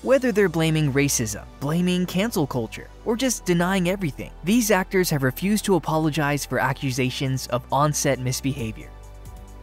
Whether they're blaming racism, blaming cancel culture, or just denying everything, these actors have refused to apologize for accusations of on-set misbehavior.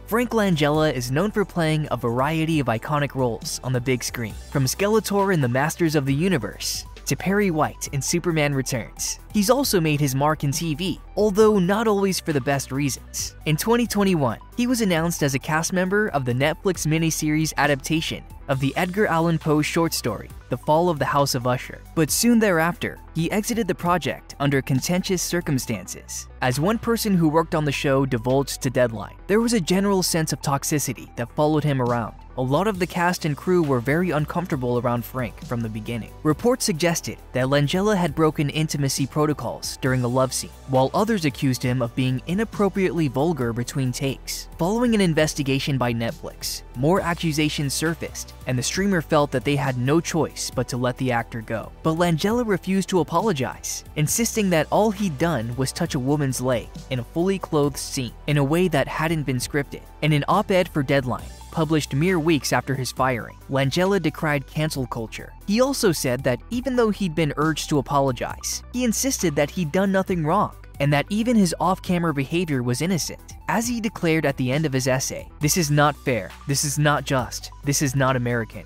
Frank Langella is known for playing a variety of iconic roles on the big screen, from Skeletor in The Masters of the Universe to Perry White in Superman Returns. He's also made his mark in TV, although not always for the best reasons. In 2021, he was announced as a cast member of the Netflix miniseries adaptation of the Edgar Allan Poe short story, The Fall of the House of Usher. But soon thereafter, he exited the project under contentious circumstances. As one person who worked on the show divulged to Deadline, there was a general sense of toxicity that followed him around. A lot of the cast and crew were very uncomfortable around Frank from the beginning. Reports suggested that Langella had broken intimacy protocols during a love scene, while others accused him of being inappropriately vulgar between takes. Following an investigation by Netflix, more accusations surfaced, and the streamer felt that they had no choice but to let the actor go. But Langella refused to apologize, insisting that all he'd done was touch a woman's leg in a fully clothed scene in a way that hadn't been scripted. In an op-ed for Deadline, published mere weeks after his firing, Langella decried cancel culture. He also said that even though he'd been urged to apologize, he insisted that he'd done nothing wrong, and that even his off-camera behavior was innocent. As he declared at the end of his essay, "This is not fair, this is not just, this is not American."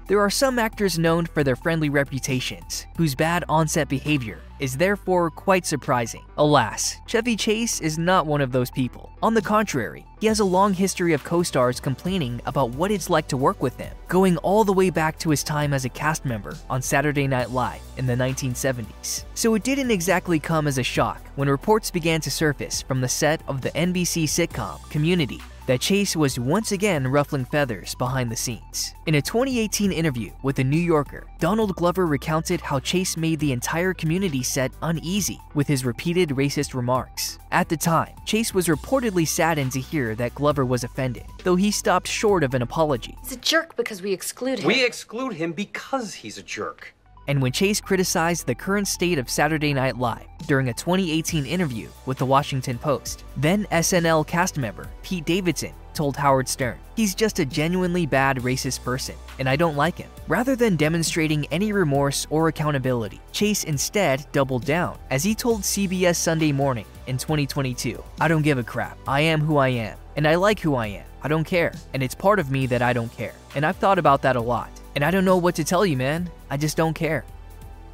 There are some actors known for their friendly reputations, whose bad on-set behavior is therefore quite surprising. Alas, Chevy Chase is not one of those people. On the contrary, he has a long history of co-stars complaining about what it's like to work with him, going all the way back to his time as a cast member on Saturday Night Live in the 1970s. So it didn't exactly come as a shock when reports began to surface from the set of the NBC sitcom Community that Chase was once again ruffling feathers behind the scenes. In a 2018 interview with The New Yorker, Donald Glover recounted how Chase made the entire Community set uneasy with his repeated racist remarks. At the time, Chase was reportedly saddened to hear that Glover was offended, though he stopped short of an apology. He's a jerk because we exclude him. We exclude him because he's a jerk. And when Chase criticized the current state of Saturday Night Live during a 2018 interview with the Washington Post, then SNL cast member Pete Davidson told Howard Stern, "He's just a genuinely bad racist person, and I don't like him." Rather than demonstrating any remorse or accountability, Chase instead doubled down, as he told CBS Sunday Morning in 2022, "I don't give a crap. I am who I am, and I like who I am. I don't care, and it's part of me that I don't care. And I've thought about that a lot. And I don't know what to tell you, man. I just don't care."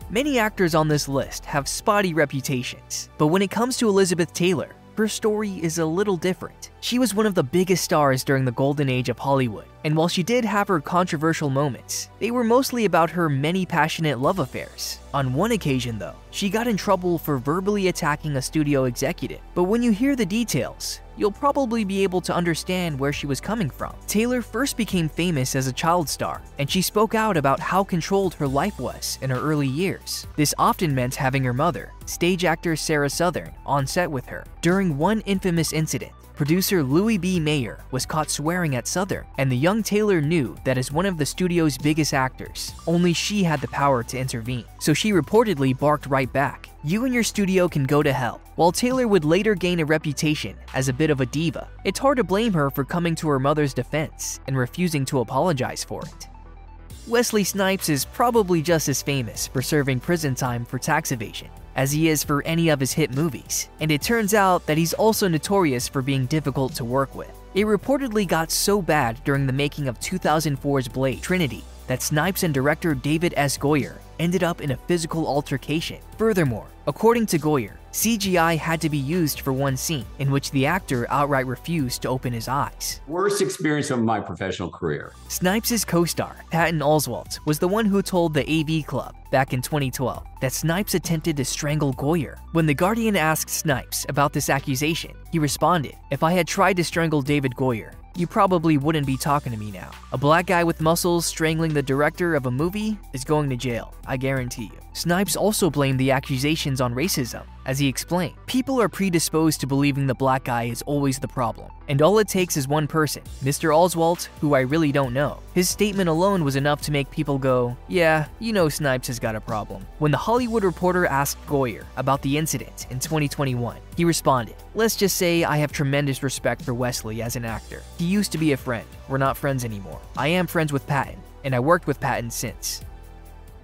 Many actors on this list have spotty reputations, but when it comes to Elizabeth Taylor, her story is a little different. She was one of the biggest stars during the golden age of Hollywood, and while she did have her controversial moments, they were mostly about her many passionate love affairs. On one occasion though, she got in trouble for verbally attacking a studio executive, but when you hear the details, you'll probably be able to understand where she was coming from. Taylor first became famous as a child star, and she spoke out about how controlled her life was in her early years. This often meant having her mother, stage actor Sarah Southern, on set with her. During one infamous incident, producer Louis B. Mayer was caught swearing at Southern, and the young Taylor knew that as one of the studio's biggest actors, only she had the power to intervene. So she reportedly barked right back, "You and your studio can go to hell." While Taylor would later gain a reputation as a bit of a diva, it's hard to blame her for coming to her mother's defense and refusing to apologize for it. Wesley Snipes is probably just as famous for serving prison time for tax evasion as he is for any of his hit movies, and it turns out that he's also notorious for being difficult to work with. It reportedly got so bad during the making of 2004's Blade Trinity that Snipes and director David S. Goyer ended up in a physical altercation. Furthermore, according to Goyer, CGI had to be used for one scene in which the actor outright refused to open his eyes. Worst experience of my professional career. Snipes' co-star, Patton Oswalt, was the one who told the AV Club back in 2012 that Snipes attempted to strangle Goyer. When The Guardian asked Snipes about this accusation, he responded, "If I had tried to strangle David Goyer, you probably wouldn't be talking to me now. A black guy with muscles strangling the director of a movie is going to jail, I guarantee you." Snipes also blamed the accusations on racism, as he explained, "People are predisposed to believing the black guy is always the problem, and all it takes is one person, Mr. Oswalt, who I really don't know." His statement alone was enough to make people go, "Yeah, you know Snipes has got a problem." When The Hollywood Reporter asked Goyer about the incident in 2021, he responded, "Let's just say I have tremendous respect for Wesley as an actor. He used to be a friend. We're not friends anymore. I am friends with Patton, and I worked with Patton since."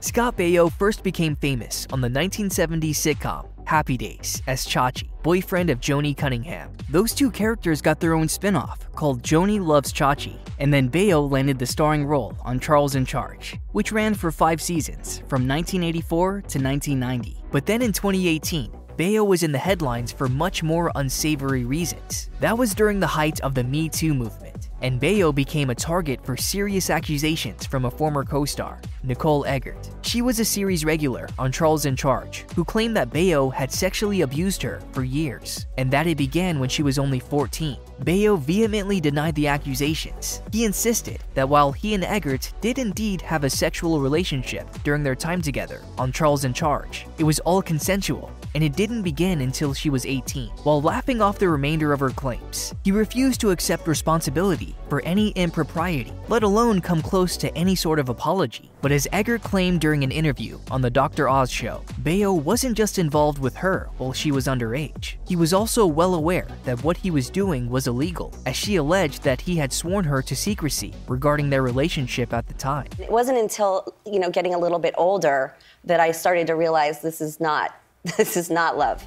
Scott Baio first became famous on the 1970s sitcom Happy Days as Chachi, boyfriend of Joni Cunningham. Those two characters got their own spin-off called Joni Loves Chachi, and then Baio landed the starring role on Charles in Charge, which ran for 5 seasons from 1984 to 1990. But then in 2018, Baio was in the headlines for much more unsavory reasons. That was during the height of the Me Too movement, and Baio became a target for serious accusations from a former co-star, Nicole Eggert. She was a series regular on Charles in Charge, who claimed that Baio had sexually abused her for years, and that it began when she was only 14. Baio vehemently denied the accusations. He insisted that while he and Eggert did indeed have a sexual relationship during their time together on Charles in Charge, it was all consensual, and it didn't begin until she was 18. While laughing off the remainder of her claims, he refused to accept responsibility for any impropriety, let alone come close to any sort of apology. But as Eggert claimed during an interview on the Dr. Oz show, Baio wasn't just involved with her while she was underage. He was also well aware that what he was doing was illegal, as she alleged that he had sworn her to secrecy regarding their relationship at the time. It wasn't until, getting a little bit older that I started to realize this is not love.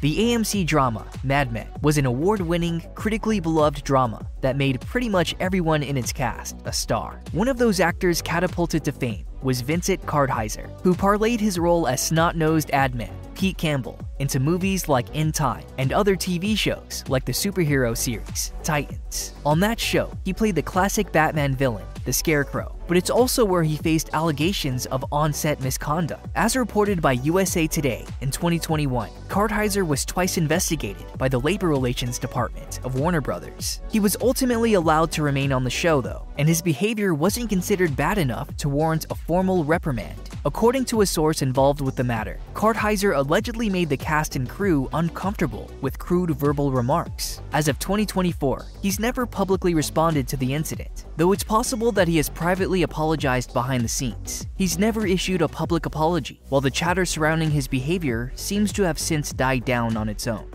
The AMC drama, Mad Men, was an award-winning, critically beloved drama that made pretty much everyone in its cast a star. One of those actors catapulted to fame was Vincent Kartheiser, who parlayed his role as snot-nosed ad man Pete Campbell into movies like In Time and other TV shows like the superhero series Titans. On that show, he played the classic Batman villain, the Scarecrow, but it's also where he faced allegations of on-set misconduct. As reported by USA Today in 2021, Kartheiser was twice investigated by the Labor Relations Department of Warner Brothers. He was ultimately allowed to remain on the show though, and his behavior wasn't considered bad enough to warrant a formal reprimand. According to a source involved with the matter, Kartheiser allegedly made the cast and crew uncomfortable with crude verbal remarks. As of 2024, he's never publicly responded to the incident, though it's possible that he has privately apologized behind the scenes. He's never issued a public apology, while the chatter surrounding his behavior seems to have since died down on its own.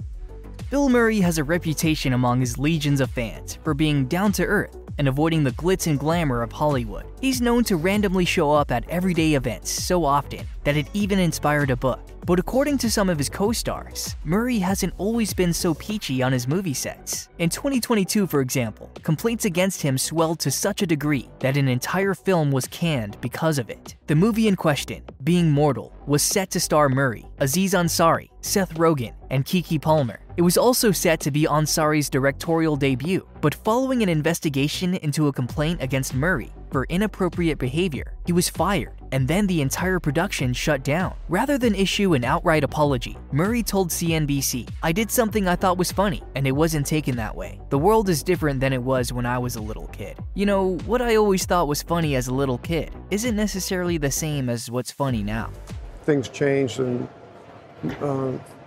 Bill Murray has a reputation among his legions of fans for being down-to-earth and avoiding the glitz and glamour of Hollywood. He's known to randomly show up at everyday events so often that it even inspired a book. But according to some of his co-stars, Murray hasn't always been so peachy on his movie sets. In 2022, for example, complaints against him swelled to such a degree that an entire film was canned because of it. The movie in question, Being Mortal, was set to star Murray, Aziz Ansari, Seth Rogen, and Keke Palmer. It was also set to be Ansari's directorial debut, but following an investigation into a complaint against Murray for inappropriate behavior, he was fired, and then the entire production shut down. Rather than issue an outright apology, Murray told CNBC, "I did something I thought was funny, and it wasn't taken that way. The world is different than it was when I was a little kid. What I always thought was funny as a little kid isn't necessarily the same as what's funny now." Things changed and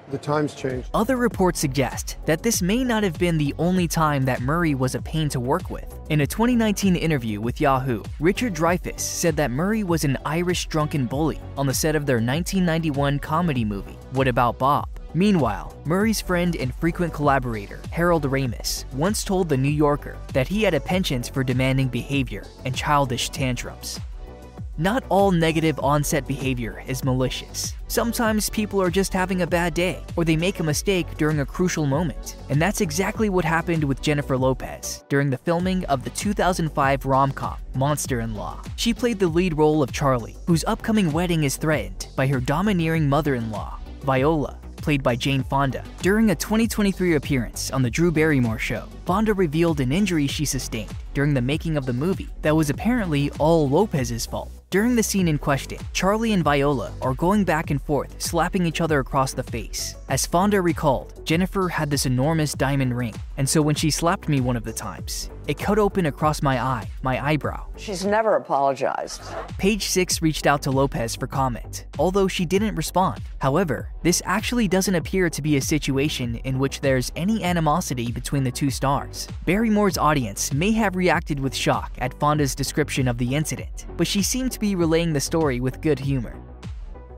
the times changed. Other reports suggest that this may not have been the only time that Murray was a pain to work with. In a 2019 interview with Yahoo, Richard Dreyfuss said that Murray was an Irish drunken bully on the set of their 1991 comedy movie, What About Bob? Meanwhile, Murray's friend and frequent collaborator, Harold Ramis, once told The New Yorker that he had a penchant for demanding behavior and childish tantrums. Not all negative on-set behavior is malicious. Sometimes people are just having a bad day, or they make a mistake during a crucial moment. And that's exactly what happened with Jennifer Lopez during the filming of the 2005 rom-com, Monster-in-Law. She played the lead role of Charlie, whose upcoming wedding is threatened by her domineering mother-in-law, Viola, played by Jane Fonda. During a 2023 appearance on The Drew Barrymore Show, Fonda revealed an injury she sustained during the making of the movie that was apparently all Lopez's fault. During the scene in question, Charlie and Viola are going back and forth, slapping each other across the face. As Fonda recalled, Jennifer had this enormous diamond ring, and so when she slapped me one of the times, it cut open across my eye, my eyebrow. She's never apologized. Page 6 reached out to Lopez for comment, although she didn't respond. However, this actually doesn't appear to be a situation in which there's any animosity between the two stars. Barrymore's audience may have reacted with shock at Fonda's description of the incident, but she seemed to be relaying the story with good humor.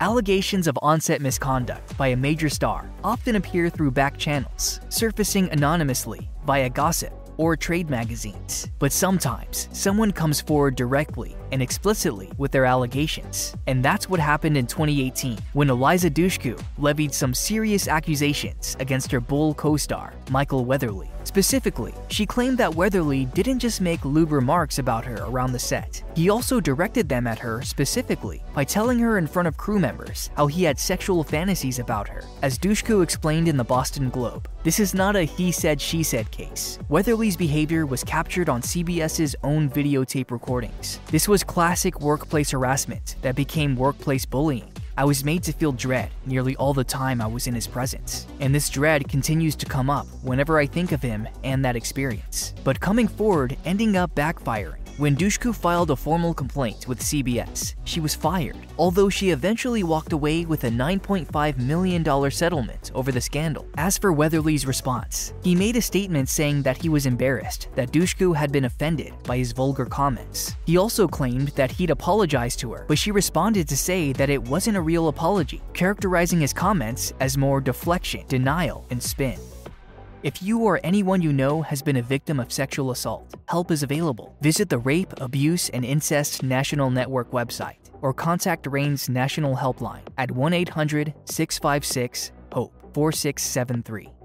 Allegations of on-set misconduct by a major star often appear through back channels, surfacing anonymously via gossip, or trade magazines. But sometimes, someone comes forward directly and explicitly with their allegations. And that's what happened in 2018 when Eliza Dushku levied some serious accusations against her Bull co-star, Michael Weatherly. Specifically, she claimed that Weatherly didn't just make lewd remarks about her around the set. He also directed them at her specifically by telling her in front of crew members how he had sexual fantasies about her. As Dushku explained in the Boston Globe, this is not a he said she said case. Weatherly's behavior was captured on CBS's own videotape recordings. This was classic workplace harassment that became workplace bullying. I was made to feel dread nearly all the time I was in his presence, and this dread continues to come up whenever I think of him and that experience. But coming forward ending up backfiring. When Dushku filed a formal complaint with CBS, she was fired, although she eventually walked away with a $9.5 million settlement over the scandal. As for Weatherly's response, he made a statement saying that he was embarrassed that Dushku had been offended by his vulgar comments. He also claimed that he'd apologized to her, but she responded to say that it wasn't a real apology, characterizing his comments as more deflection, denial, and spin. If you or anyone you know has been a victim of sexual assault, help is available. Visit the Rape, Abuse, and Incest National Network website or contact RAIN's National Helpline at 1-800-656-HOPE 4673.